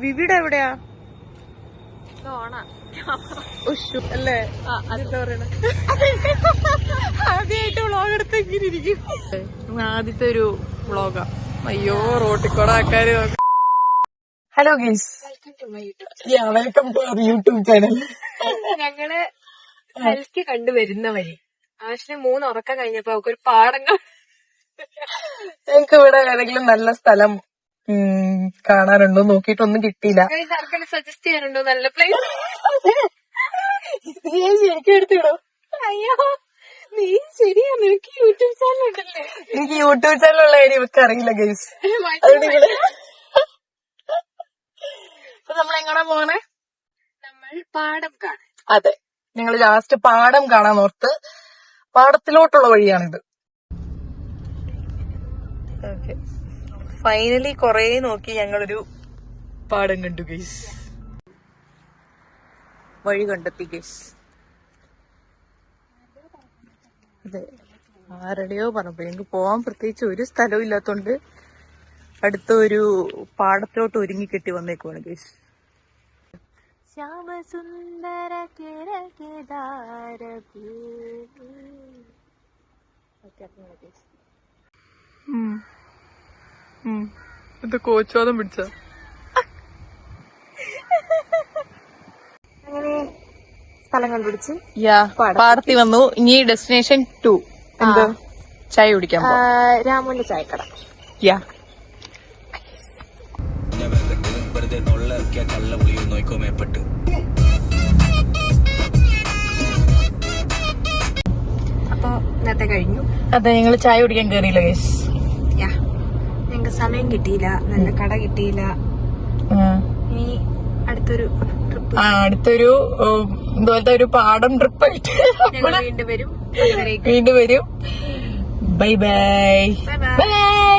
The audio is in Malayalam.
വിവിയുടെ എവിടെയാ അല്ലേ? എന്താ പറയണ, ആദ്യമായിട്ട് വ്ളോഗ് എടുത്ത് ഇങ്ങനെ ഇരിക്കും. ആദ്യത്തെ ഒരു വ്ളോഗാ. അയ്യോ, റോട്ടിൽ കൂടെ ആൾക്കാര്. Hello guys, welcome to our YouTube channel. ഞങ്ങള് ഹെൽത്ത് കണ്ടുവരുന്ന വഴി ആശിന് 3 ഉറക്കം കഴിഞ്ഞപ്പോ അവക്കൊരു പാടങ്ങൾ. ഞങ്ങക്ക് ഇവിടെ ഏതെങ്കിലും നല്ല സ്ഥലം കാണാനുണ്ടോ നോക്കിയിട്ടൊന്നും കിട്ടിയില്ല. സജസ്റ്റ് ചെയ്യാനുണ്ടോ നല്ല പ്ലേസ്? ശരിക്കും എടുത്തിടോ? അയ്യോ, നീ ശരിയാ, നിനക്ക് യൂട്യൂബ് ചാനൽ ഉണ്ടല്ലേ? എനിക്ക് യൂട്യൂബ് ചാനലുള്ള കാര്യം ഇവർക്ക് അറിയില്ല ഗൈസ്. അപ്പൊ നമ്മൾ എങ്ങോട്ടാ പോണേ? നമ്മൾ പാടം കാണാൻ. അതെ, ഞങ്ങൾ ലാസ്റ്റ് പാടം കാണാൻ ഓർത്ത് പാടത്തിലോട്ടുള്ള വഴിയാണിത്. ഓക്കെ, ഫൈനലി കൊറേ നോക്കി ഞങ്ങളൊരു പാടം കണ്ടു ഗൈസ്. വഴി കണ്ടെത്തി ഗൈസ്. അതെ, ആരുടെയോ പറഞ്ഞപ്പോ ഞങ്ങക്ക് പോവാൻ പ്രത്യേകിച്ച് ഒരു സ്ഥലവും ഇല്ലാത്തോണ്ട് അടുത്ത ഒരു പാടത്തിലോട്ട് ഒരുങ്ങി കെട്ടി വന്നേക്കുവാണ് ഗൈസ്. ശ്യാമസുന്ദര ഇത് കോച്ചുവാദം പിടിച്ച അങ്ങനെ സ്ഥലം കണ്ടുപിടിച്ച് പാടത്തി വന്നു. ഇനി ഡെസ്റ്റിനേഷൻ 2 എന്താ? ചായ കുടിക്കാൻ രാമുന്റെ ചായക്കട. അപ്പൊ ഇന്നത്തെ കഴിഞ്ഞു. അതെ, ഞങ്ങള് ചായ കുടിക്കാൻ കേറിയില്ല ഗൈസ്. ഞങ്ങക്ക് സമയം കിട്ടിയില്ല, നല്ല കട കിട്ടിയില്ല. ഇനി അടുത്തൊരു ട്രിപ്പ്, അടുത്തൊരു ഇതുപോലത്തെ ഒരു പാടം ട്രിപ്പ് ആയിട്ട് വീണ്ടും വരും. വീണ്ടും വരും. Bye bye bye.